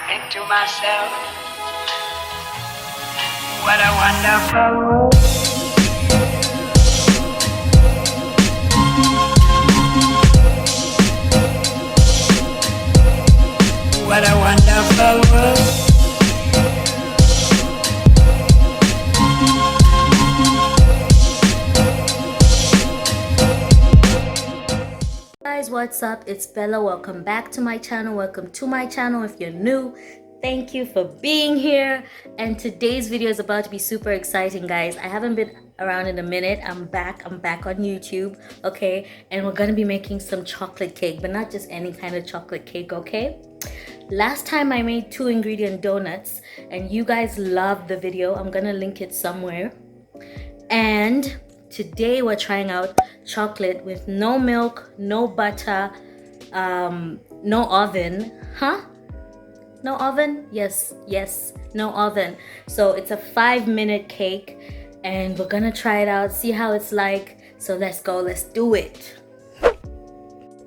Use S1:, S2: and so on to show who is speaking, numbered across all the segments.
S1: think to myself, what a wonderful world. What a wonderful world.
S2: Guys, what's up? It's Bella. Welcome back to my channel. Welcome to my channel. If you're new, thank you for being here. And today's video is about to be super exciting, guys. I haven't been around in a minute. I'm back on YouTube, okay? And we're gonna be making some chocolate cake, but not just any kind of chocolate cake, okay? Last time I made 2-ingredient donuts and you guys loved the video. I'm gonna link it somewhere. And today we're trying out chocolate with no milk, no butter, no oven. No oven? Yes, no oven. So it's a 5-minute cake and we're gonna try it out, see how it's like. So let's go, let's do it.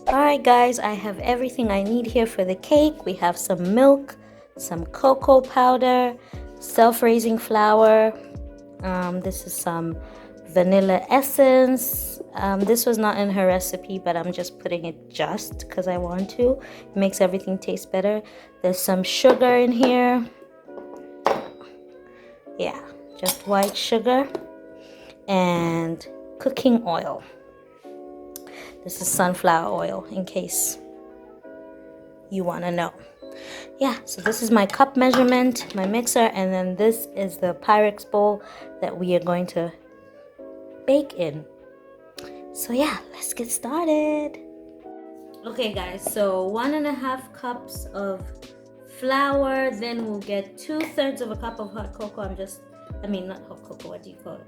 S2: Alright guys, I have everything I need here for the cake. We have some milk, some cocoa powder, self-raising flour. This is some vanilla essence. This was not in her recipe, but I'm just putting it just because I want to. It makes everything taste better. There's some sugar in here. Yeah, just white sugar and cooking oil. This is sunflower oil in case you want to know. Yeah, so this is my cup measurement, my mixer, and then this is the Pyrex bowl that we are going to bake in. So yeah, let's get started. Okay guys, so 1.5 cups of flour, then we'll get 2/3 of a cup of hot cocoa. Not hot cocoa, what do you call it?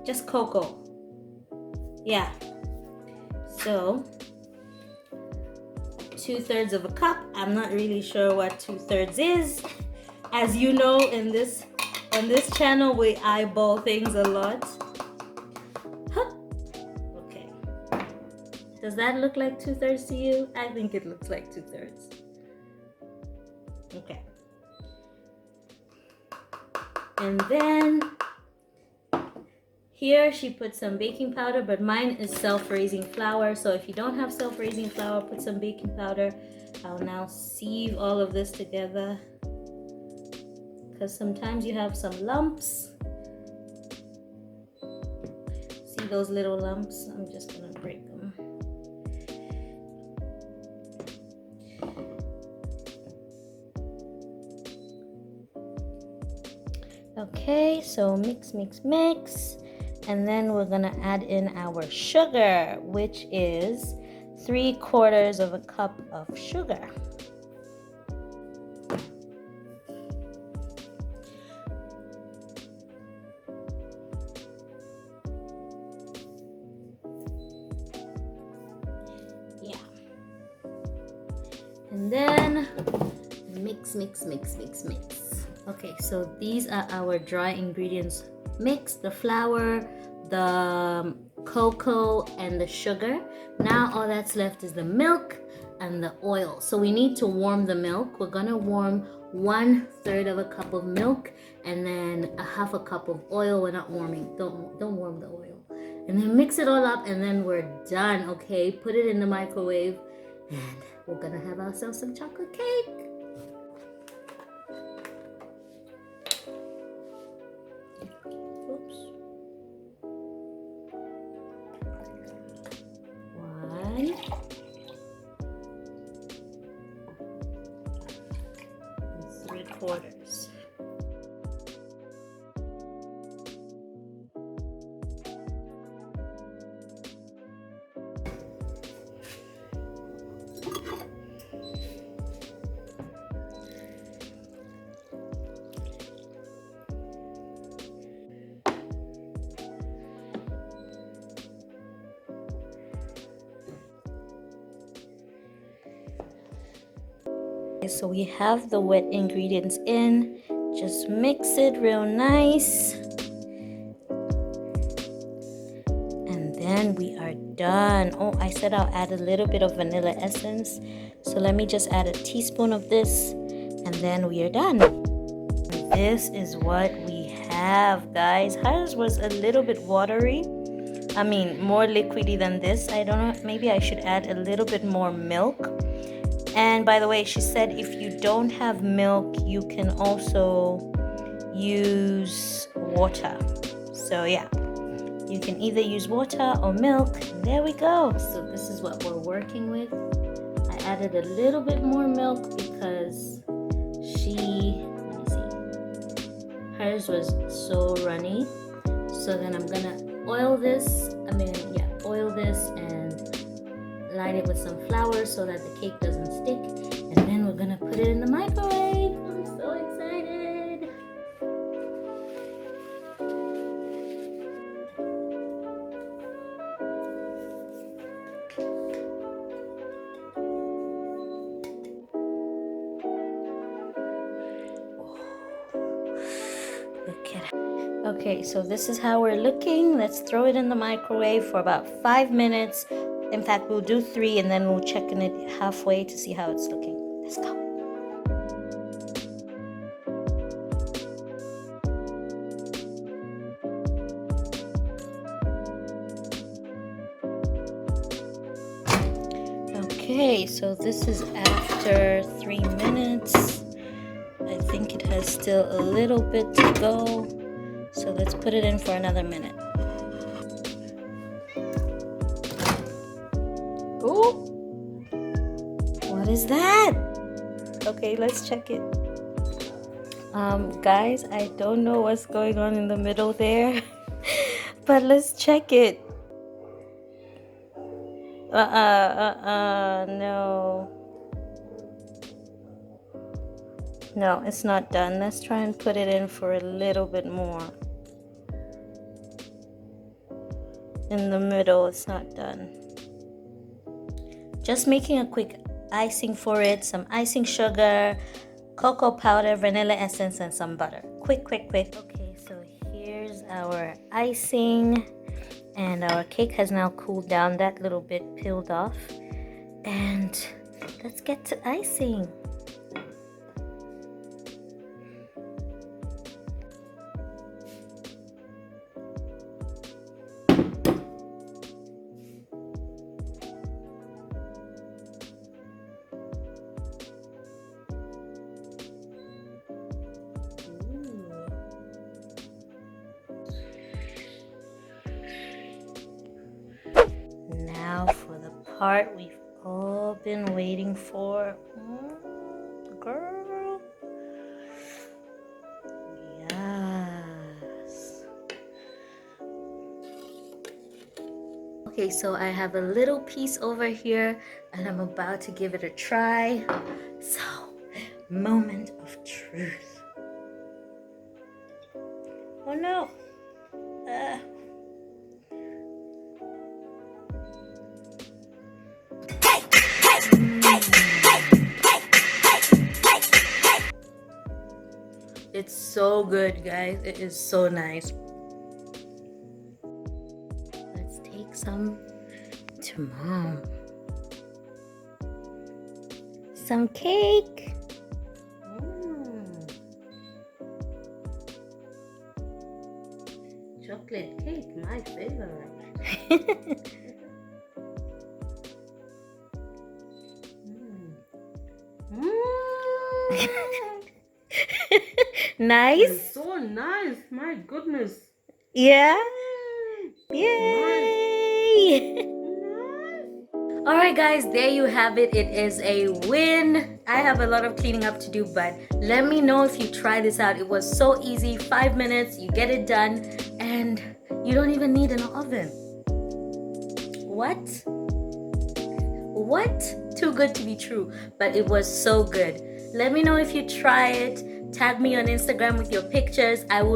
S2: Just cocoa. Yeah, so 2/3 of a cup. I'm not really sure what 2/3 is. As you know, on this channel we eyeball things a lot. Okay, does that look like 2/3 to you? I think it looks like 2/3. Okay, and then here she put some baking powder, but mine is self-raising flour. So if you don't have self-raising flour, put some baking powder. I'll now sieve all of this together because sometimes you have some lumps. See those little lumps? I'm just gonna break them. Okay, so mix. And then we're gonna add in our sugar, which is 3/4 of a cup of sugar. Yeah. And then mix. Okay, so these are our dry ingredients. Mix the flour, the cocoa, and the sugar. Now all that's left is the milk and the oil. So we need to warm the milk. We're gonna warm 1/3 of a cup of milk and then 1/2 cup of oil. We're not warming. Don't warm the oil. And then mix it all up and then we're done. Okay, put it in the microwave and we're gonna have ourselves some chocolate cake. Quarters. So we have the wet ingredients in. Just mix it real nice. And then we are done. Oh, I said I'll add a little bit of vanilla essence. So let me just add a teaspoon of this and then we are done. This is what we have, guys. Hers was a little bit watery. I mean, more liquidy than this. I don't know, maybe I should add a little bit more milk. And by the way, she said if you don't have milk, you can also use water. So yeah, you can either use water or milk. There we go. So this is what we're working with. I added a little bit more milk because let me see, hers was so runny. So then I'm gonna oil this and line it with some flour so that the cake doesn't stick, and then we're gonna put it in the microwave. I'm so excited. Look at it. Okay, so this is how we're looking. Let's throw it in the microwave for about 5 minutes. In fact, we'll do 3 and then we'll check in it halfway to see how it's looking. Let's go. Okay, so this is after 3 minutes. I think it has still a little bit to go. So let's put it in for another minute. Oh, what is that? Okay, let's check it. Guys, I don't know what's going on in the middle there, but let's check it. No. No, it's not done. Let's try and put it in for a little bit more. In the middle, it's not done. Just making a quick icing for it. Some icing sugar, cocoa powder, vanilla essence, and some butter. Quick. Okay, so here's our icing. And our cake has now cooled down. That little bit peeled off. And let's get to icing. Now for the part we've all been waiting for. Girl. Yes. Okay, so I have a little piece over here and I'm about to give it a try. So, moment of truth. Oh no. It's so good, guys. It is so nice. Let's take some to mom. Some cake. Chocolate cake, my favorite. Nice.
S3: It's so nice, my goodness.
S2: Yeah. Yay. Alright guys, there you have it. It is a win. I have a lot of cleaning up to do, but let me know if you try this out. It was so easy. 5 minutes, you get it done, and you don't even need an oven. What? Too good to be true, but it was so good. Let me know if you try it. Tag me on Instagram with your pictures. I'll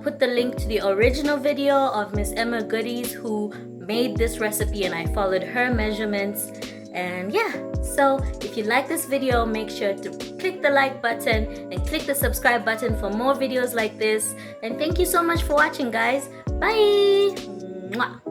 S2: put the link to the original video of Miss Emma Goodies who made this recipe, and I followed her measurements. And yeah, so if you like this video, make sure to click the like button and click the subscribe button for more videos like this. And thank you so much for watching, guys. Bye. Mwah.